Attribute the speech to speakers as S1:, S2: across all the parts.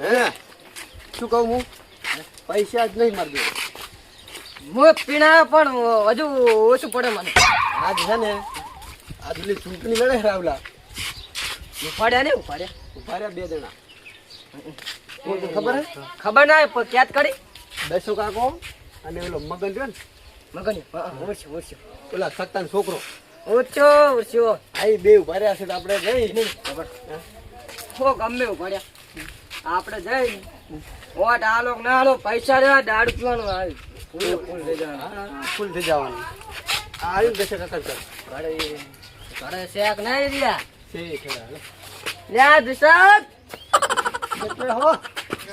S1: હે શું કહું હું પૈસા જ નહીં મારી જોડે.
S2: હું પીણા પણ હજુ ઓછું પડે મને.
S1: આજ છે ને આજ ઓલી ચૂંટણી લડે રાવલા
S2: ઉપાડ્યા ને ઉપાડ્યા
S1: ઉભા રહ્યા 2 જણા. કોણ તો ખબર હે?
S2: ખબર ના પણ ક્યાદ કરી
S1: દસો કાકો અને ઓલો મગન રહ્યો ને
S2: મગન ઓછું ઓછું
S1: ઓલા સત્તાનો છોકરો
S2: ઓછો ઓછો
S1: આ બે ઉભા રહ્યા છે તો આપણે જઈ નહીં ખબર
S2: હો ગમે ઉપાડ્યા આપણે જઈ ઓટ આલો ના આલો પૈસા રહ્યા દારૂ પીવાનું આવ્યું ફૂલ લઈ જવાનું
S1: ફૂલ થઈ જવાનું આવ્યું દસો કાકા ચાલ
S2: ઘરે ઘરે શેક નહીં રહ્યા
S1: છે ખરા
S2: લ્યા દુસક
S1: એટલે હો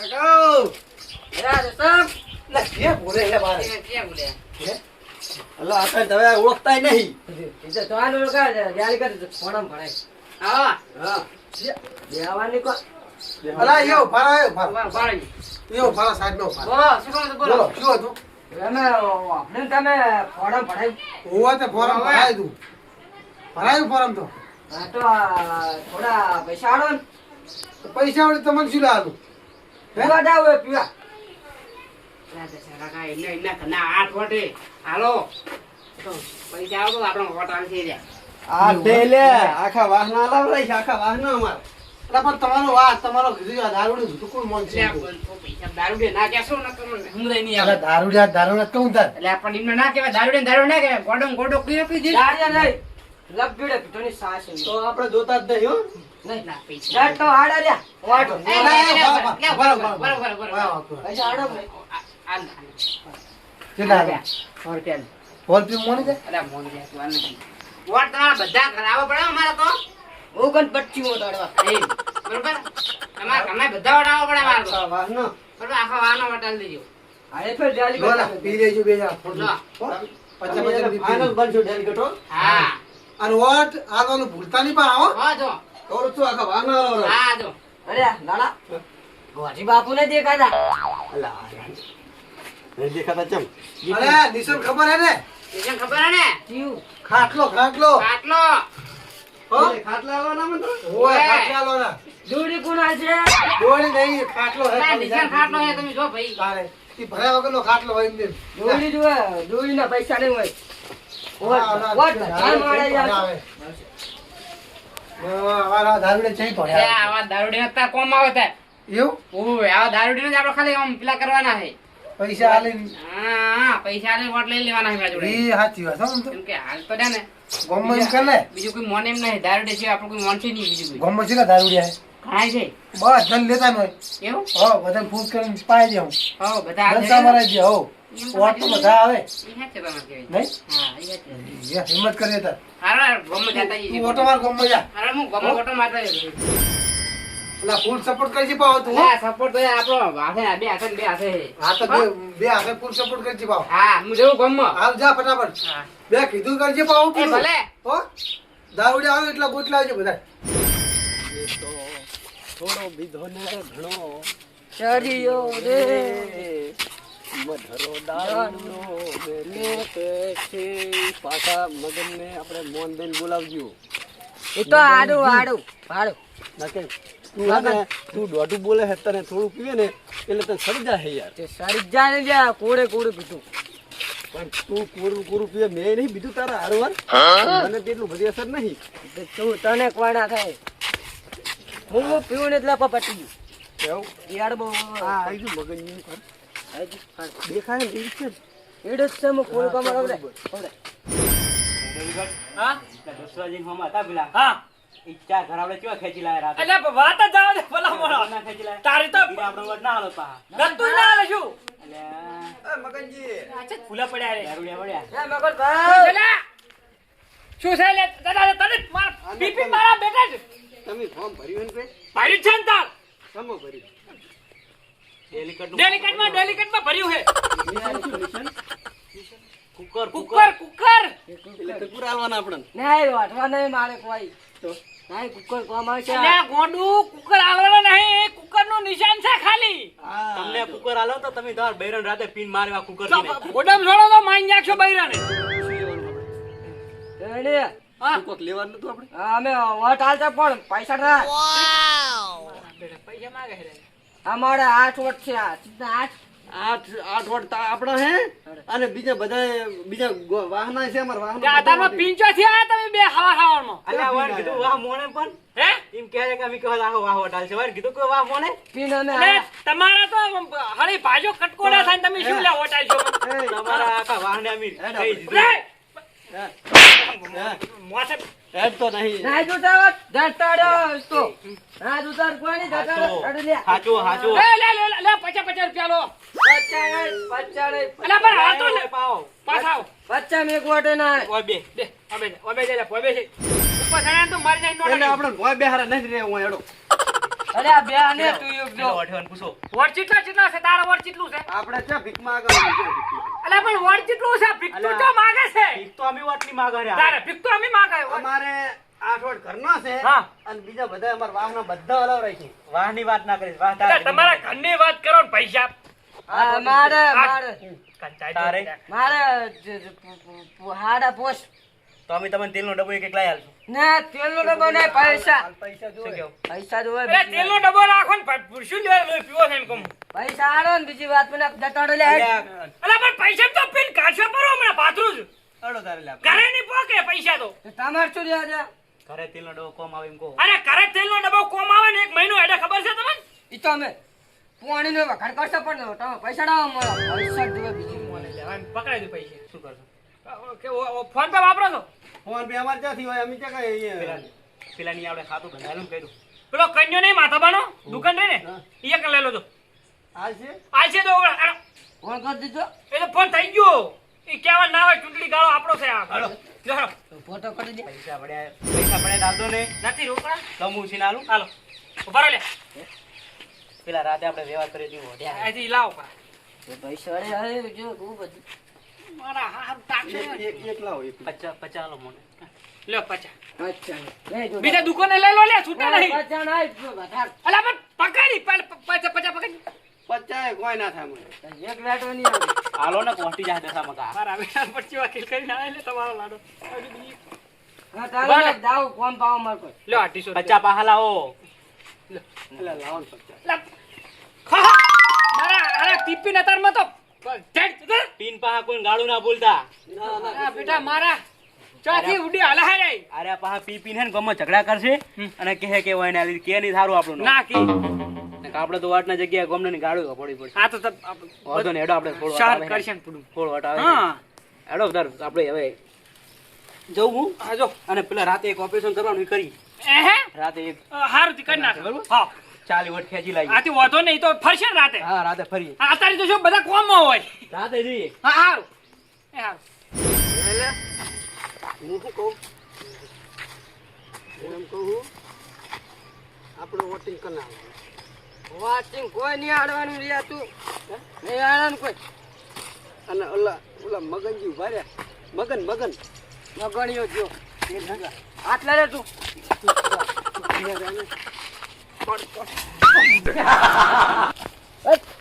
S2: લ્યા દુસક
S1: લે કે બોલે એટલે બાર
S2: ક્યાં બોલ્યા
S1: અલ્લા આખા તમે ઓળખતાય નહીં
S2: ઇજ્જત તો આનો કા જાલી કરી ફોનમ ભણાય હા
S1: હા
S2: દેવાની કો
S1: અલા યો ભારા
S2: ભણાય
S1: યો ભારા સાઈડ નો ભારા
S2: બોલો શું કહો બોલો
S1: બોલો શું હતું
S2: અમે આપણે તમે ફોનમ ભણાય
S1: હોવા તે ફોરમ ભરાય તું ભરાયું ફોરમ તો
S2: હા તો થોડા પૈસા આડો ને
S1: પૈસા વડે તમને શું લાવું
S2: પીવા જાવ પીવા
S1: આ પેલે આખા વાહના લાવરાય છે આખા વાહના અમાર એટલે પણ તમારો વાહ તમારો કીધું દારૂડી બધું કોણ મન છે દારૂડિયા દારૂડિયા કહું તાર તો આપણે જોતા જ નહીં હો પૈસા આડો કેટલા ફોન પે મોની છે વાહનો બોલા પી લેજો બે જા ફોન ફાઇનલ બનજો ડેલિકેટ હો અને વોટ આગળનું ભૂલતા નહીં પણ આવો તો શું આખા વાહના લાવરા
S2: અરે દાડા ગોજી બાપુ ને દેખાતા
S1: અલા નહીં દેખાતા ચમ અરે નિશન ખબર હે ને
S2: જીવ
S1: ખાટલો ખાટલો હો ખાટલા આલો ના મંત્ર ઓય ખાટલા આલો ના
S2: દૂડી કુણા છે
S1: દોડી નહીં ખાટલો હે તારે ઈ ભર્યા વગરનો ખાટલો હોય એમ
S2: દૂડી જુએ દૂડી ના પૈસા નહીં હોય વોટ ચાલ મારે યાર
S1: આવા દારૂડે ચઈ પડ્યા એવું પૈસા આલે
S3: પૈસા વોટ લઈ લેવાના છે મારા જોડે.
S1: ઈ સાચી વાત હો આમ તો
S3: કેમ કે હાલ તો છે ને
S1: ગોમમાં એમ કરે
S3: બીજું કોઈ મોન એમ નહીં દારૂડે છે આપણું કોઈ મોન છે નહીં બીજું કોઈ
S1: ગોમમાં છે દારૂડિયા
S3: ખાય છે
S1: બસ જન લેતા ન હોય
S3: એવું
S1: હો બધા ફૂટ કરીને પાઈ દે હું
S3: હો બધા આ
S1: દસા મરાઈ દે હો વોટ તો બધા આવે
S3: ઈ હાચે તમારે કહેવાય.
S1: નહીં
S3: હા ઈ હાચે.
S1: હિંમત કરીએ તાર
S3: હારા ગોમમાં જતા જઈએ.
S1: તું ઓટો માર ગોમમાં જા
S3: હારા હું ગોમમાં ઓટો મારતો જઈશ.
S1: એટલે ફૂલ સપોર્ટ કરજી પાવ તું હો.
S3: હા સપોર્ટ તો આપણો હાથે બે હાથે ને બે હાથે છે.
S1: હા તો બે હાથે ફૂલ સપોર્ટ કરજી પાવ
S3: હા હું જવું ગોમમાં.
S1: હાલ જા ફટાફટ
S3: હા
S1: બે કીધું કરજી પાવ
S3: એ ભલે
S1: હો દારૂડિયા આવે એટલા બોટલા આવજો બધા થોડો બીધો ને ઘણો
S2: ચડિયો રે
S1: મધરો દારૂનો મેલે છે પાછા મગનને આપણે મોન દઈને બોલાવજો
S2: એ તો આડું આડું ભાડું
S1: નાકે તું હે ને તું દોઢું બોલે છે તને થોડું પીવે ને એટલે તને સડી જાય યાર
S2: તે સરી જાય ને જા કોડે કોડે પીધું
S1: પણ તું કોરું કોરું પીવે મેં નહીં બીજું તારા હારવાર મને તેટલું બધી અસર નહીં
S2: તે તું તને કોણા થાય હું પીવું ને એટલે પટી
S1: એવું
S2: યાર બહુ
S1: હા આવી ગયું મગનનું ઘર દેખાય ને એ છે જ.
S2: એડો છે હું કોણ કમર આવડે
S4: હા
S3: દોસ્તરાજી હમ હતા પેલા
S4: હા
S3: ઈચ્છા ઘર આપણે કેવા ખેંચી લાયા રાતે
S4: એટલે વાત જ જાવ દે ભલા મોણા
S3: ના ખેંચી લાયા
S4: તારી તો
S3: બીજા આપણો વટ ના હાલો પા
S4: ગતું ના આલે શું
S3: એટલે
S1: એ મગનજી
S4: આચે ફૂલા પડ્યા રે
S3: દારૂડિયા પડ્યા
S2: એ મગર ભાઈ
S4: પેલા શું છે લે દાદા તને માર પીપી મારા બેટા જ
S1: તમે ફોર્મ ભર્યું ને
S4: ભાઈ છે ને તાર
S1: સમો ભર્યું
S4: ડેલિકેટમાં ભર્યું છે
S3: કુકર
S4: કુકર
S1: એટલે કકુર આલવાના આપણને
S2: નહીં વાટવા નહીં મારે કોઈ તો નહીં કુકર કોમ આવે છે
S4: એટલે ગોડું કુકર આલવાનો નહીં કુકર નું નિશાન છે ખાલી
S3: તમને કુકર આલો તો તમે તમાર બૈરન રાતે પીન મારવા કુકર
S4: ગોડમ છોડો તો માઈ નાખશો બૈરાને
S2: એને
S4: હા
S1: કોક લેવાનું નતું આપણે
S2: અમે વોટ હાલતા પણ પૈસા ના
S4: બેટા પૈસા માંગે છે
S2: અમારે 8 વોટ છે આ સીધા
S1: 8 વોટ આપણા હે અને બીજા બીજા વાહન છે અમારા વાહન
S4: આધારમાં પિંચો થયા તમે બે હવારમાં
S3: અલ્યા વાણ કીધું વાહ મોણે પણ
S4: હે
S3: એમ કહે છે કે અમે કહો આખો વાહ વટાલ છે વાણ કીધું કે વાહ મોણે
S2: પીન અમે
S4: એટલે તમારા તો હળી ભાજો કટકોડા થાય ને તમે શું લે હોટાલ છો
S3: તમારા આખા વાહને અમે થઈ દીધું
S4: મોસે
S1: હેડ તો નહીં
S2: ના જોતા જટાડો તો ના જોતા કોની જટાડો લે
S3: હાચું હાચું
S4: લે 50 રૂપિયા લો
S2: બચ્ચા
S4: અલા પણ આ તો લે
S3: પાઓ
S4: પાછા
S2: બચ્ચા મે એક વોટ ના
S3: ઓય બે
S4: દે ઓબે દે પોબે છે ઉપર સણા તો મારી નાઈ
S1: એટલે
S4: નોટ
S1: આપણે ભોય બેહારા નહીં રે હું હેડો
S2: અરે આ બે આને તું એક
S3: પેલો
S2: જો
S3: અઠવાન પૂછો
S4: વોટ ચીટલા છે તારા વોટ ચીટલું છે
S1: આપણે છે ભીખમાં આગળ
S4: અલા પણ વોટ ચીટલું છે ભીખ તું તો માગે છે
S3: એક તો અમે વાટની માગ રહ્યા
S4: તારે ભીખ તો અમે માગે
S1: અમારે 8 વોટ ઘરનો છે
S4: હા.
S1: અને બીજા બધા અમારા વાહનો બધા અલગ રહી છે
S3: વાહની વાત ના કરીશ વાહ
S4: એટલે તમારા ઘરની વાત કરો ને પૈસા
S2: આ મારે
S3: તારે?
S2: હાડા પોસ્ટ
S3: તો અમે તમને તેલનો ડબ્બો એક લાવી આલશું
S2: ના તેલનો ડબ્બો નહીં પૈસા
S1: પૈસા
S3: શું
S1: જોઈએ
S3: કેવું
S2: પૈસા જોવે
S4: એટલે તેલનો ડબ્બો રાખો ને શું લેવા લોહી પીવો છે એમ કહું
S2: પૈસા આલો ને બીજી વાત મને જટાડો લે
S3: અલ્યા,
S4: અલા પણ પૈસા તો પીન કાઢશો પરો હમણાં પાથરું છું
S3: હેડો તારે લે
S4: ઘરે નહીં પોકે પૈસા તો
S2: તમાર શું રહ્યા છે
S3: ઘરે તેલનો ડબ્બો કોમ આવે એમ કહો
S4: અરે ઘરે તેલનો ડબ્બો કોમ આવે ને 1 મહિનો એટલે ખબર છે તમને
S2: ઈ તો અમે પાણીનો વખાણ કરશો પણ તમે પૈસા ડાવો મળે પૈસા જોવે બીજી
S4: મને લેવા પકડાઈ દે પૈસા
S3: શું કરશો
S4: કે ફોન પે વાપરો છો
S1: ફોન પે અમારે ક્યાંથી હોય અમે ક્યાં કઈ
S3: પેલાની આપણે ખાતું બંધાયેલું કહી દઉં
S4: પેલો કન્યો નહીં માથાબાનો દુકાન રહી ને ઈ એક લઈ લો તો
S1: આ છે
S4: આ છે તો
S2: ફોન કરી દીધો
S4: એ તો ફોન થઈ ગયો ઈ કેવા ના હોય ચૂંટણી ગાળો આપણો છે આ
S3: હાલો.
S4: લો હાલો.
S2: ફોટો કરી દે
S3: પૈસા પડ્યા ડાલતો ને
S4: નથી રોકડા
S3: કમું છે નાલું
S4: હાલો ઉભા રહો લે
S3: પેલા રાતે આપણે વ્યવહાર કરી દીધો
S4: અહીંથી લાવો પા.
S2: એ પૈસા અરે જો બહુ બધું
S4: મારા હાથ તાકશે ને.
S1: એક લાવો એક
S3: 50 લો મને
S4: લ્યો 50
S2: અચ્છા લે જો
S4: બીજા દુકાને લઈ લો લે છૂટા નહીં
S2: પચાસ ના જો વધાર
S4: અલા પણ પકડી 50 પકડી
S1: 50 કોઈ ના થાય મને
S2: એક લાટો નહીં આવે
S3: હાલો ને પહોંચી જાય દશા મકા
S4: મારા બેટા પછી વકીલ કરીને આવે એટલે તમારો લાડો
S2: હા તારે દાવ ફોન પાવ માર કોઈ
S4: લ્યો 800
S3: 50 પાહા લાવો
S1: એટલે લાવો ને 50
S4: લા. ખા. મારા અરે ટીપી નતરમાં તો
S3: તીન પાહા કોઈ ગાળું ના બોલતા
S4: આ બેટા મારા ચોથી ઉડી હાલે હે રે
S3: અરે આ પાહા પી પીને ગમો ઝઘડા કરશે અને કહે કે હોય ને કે નહીં સારું આપણું
S4: ના કી
S3: આપણે તો વાટના જગ્યાએ ગમને ની ગાળું પડી પડશે
S4: આ તો
S3: વાંધો નહીં હેડો આપણે થોડો
S4: શાર કરશે ને પૂરું
S3: થોડો વટ આવે
S4: હા
S3: હેડો દર આપણે હવે જવું હું
S4: હા જો
S3: અને પેલા રાતે એક ઓપરેશન કરવાનું એ કરી
S4: એહે
S3: રાતે એક
S4: હારું થી કરી નાખે
S3: બરોબર?
S4: હા
S3: 40 વટ ખેંચી લાવી
S4: આથી વધો નહીં તો ફરશે ને રાતે
S3: હા રાતે ફરી
S4: અત્યારે તો શું બધા કોમમાં હોય
S3: રાતે જઈએ
S4: હા હારું એ હારું
S1: હું શું કહું એમ કહું આપણે વોટિંગ કરનાર
S2: વાચિંગ કોઈ નહીં આડવાનું રહ્યા તું નહીં આડવાનું કોઈ
S1: અને ઓલા મગનજી ઉભા રહ્યા મગન
S2: મગણીઓ જો આટલા રે તું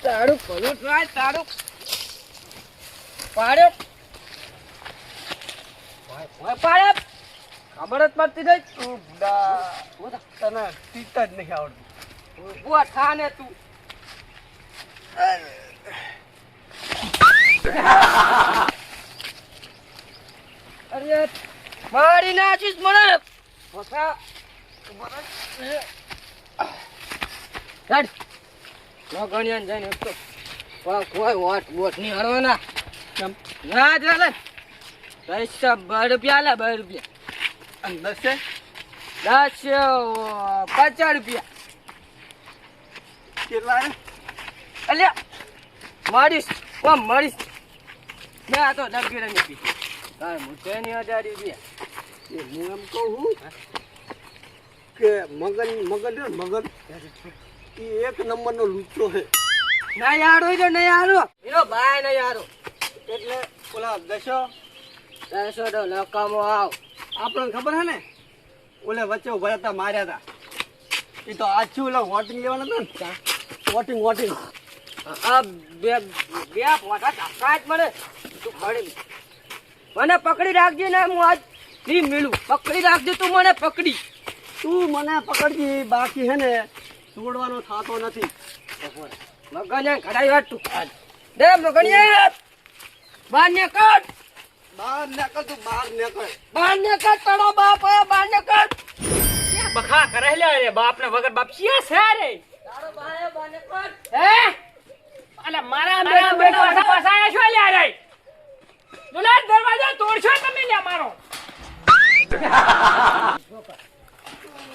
S2: તારું ભલું થાય તારું પાડ્યો પાડ્યો ખબર જ પડતી નહીં તું ભૂડા
S1: તને ટીટા જ નહીં આવડતું
S2: ઉભો થા ને તું અરે મારી નાખીશ મને પોતા ગણ્યા જઈને એક તો કોઈ વોટ નહીં હરવાના ના ચાલે પૈસા 2 રૂપિયા લે 2 રૂપિયા
S1: અને 10
S2: 50 રૂપિયા
S1: કેટલા
S2: અલ્યા મળીશ મળીશ મેં આ તો ડબી રમી પી તાર મુઠે ની 1000 રૂપિયા
S1: એ હું એમ કહું કે મગન એ એક નંબરનો લુચ્ચો છે
S2: નહીં હારો તો નહીં હારો એનો ભાઈ નહીં હારો
S1: એટલે ઓલા દશો
S2: તો નકામો આવ
S1: આપણને ખબર હે ને ઓલે વચ્ચે ઉભા હતા માર્યા હતા એ તો આજ છું ઓલા વોટિંગ લેવાના હતા ને વોટિંગ
S2: આ બે પોતા ધક્કા જ મને તું ખડી મને પકડી રાખજે ને હું આજ નહીં મિલું પકડી રાખજે તું મને પકડી
S1: તું મને પકડજી બાકી હે ને છોડવાનો થતો નથી
S2: મગનિયા ઘડાઈ વાત તું દે મગનિયા બહાર નીકળ
S1: બહાર નીકળ તું, બહાર નીકળ.
S2: બહાર નીકળ તારો બાપ આયા બહાર નીકળ
S4: બખા કરે લે રે બાપ ને વગર બાપ શિયા છે રે
S2: તારો ભાઈ બહાર નીકળ
S4: હે અલે મારા બેટા પાછા આયા છો લ્યા રે દુલા દરવાજો તોડશો તમે લ્યા મારો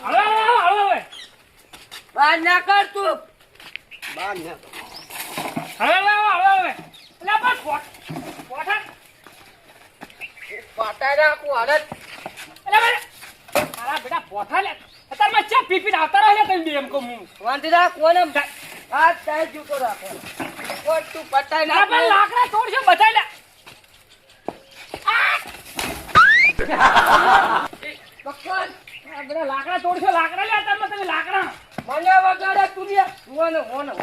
S4: હળો હળો
S2: બહાર નીકળ તું
S1: બહાર નીકળ.
S4: હળો હળો લે બસ પોઠા
S2: પાટા રાખું હાલત
S4: અલે મારા બેટા પોઠા લે અત્યારમાં ચા પીપી આવતા રહે તમે બે એમ કહું હું
S2: વાંધી રાખ કોને આ તાય જૂતો રાખે કોટ તું પટાઈ
S4: ના
S2: નાખ
S4: પણ લાકડા તોડશો બધા લે
S2: પકડ
S4: આ બધા લાકડા તોડશો લાકડા લે અત્યારમાં તમે લાકડા
S2: મને વગાડે તું લે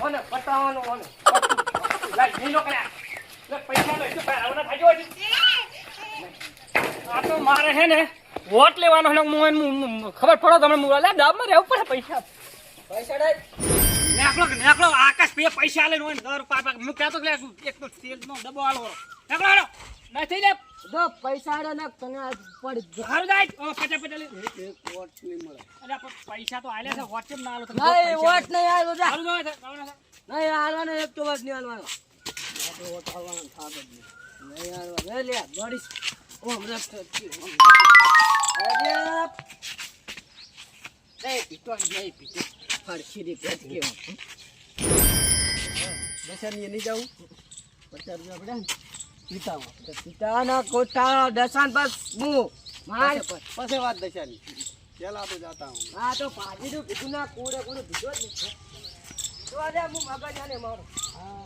S2: ઓને પટાવાનો ઓને
S4: લાઈ નહીં નોકર્યા લે પૈસા લો શું આવના ભાજો આ તો મારે હે ને વોટ લેવાનો હે હું ખબર પડો તમને મુરા લે ડાબમાં રહેવું પડે પૈસા
S2: પૈસા દે
S4: નેકળો આકાશ પે પૈસા લઈને હોય 10 રૂપિયા હું કહેતો કે એક તો તેલનો ડબ્બો આલો નેકળો હાલો ના થઈ લે
S2: જો પૈસા દે ને તને આજ પડી
S4: ઘર જાય ઓ પચા લે
S1: એક વોટ નહીં મળે.
S4: અરે પણ પૈસા તો આલ્યા છે વોટ્સએપ ના આલો તમે
S2: નહીં વોટ નહીં આવ્યો જા
S4: હાલો જો
S2: નહીં હાલવાનો એક તો વાત નહીં હાલવાનો આપણે વોટ હાલવાનો થાક જ નહીં હાલવાનો લે ગોડીશ ઓમ રસ્ત અરે નહીં પીતો ફરખી દી પેટ કેવો
S1: દશાની નહીં જાઉં. 50 રૂપિયા પડ્યા ને પીતામાં.
S2: પિતાના કોઠા દશાન બસ હું માર
S1: પછી વાત દશાની. પેલા તો જાતા હું.
S2: હા તો ભાજી નું ભીગું ના કોડે ભીગો જ નહીં તો આજે હું મગજાને મારું
S1: હા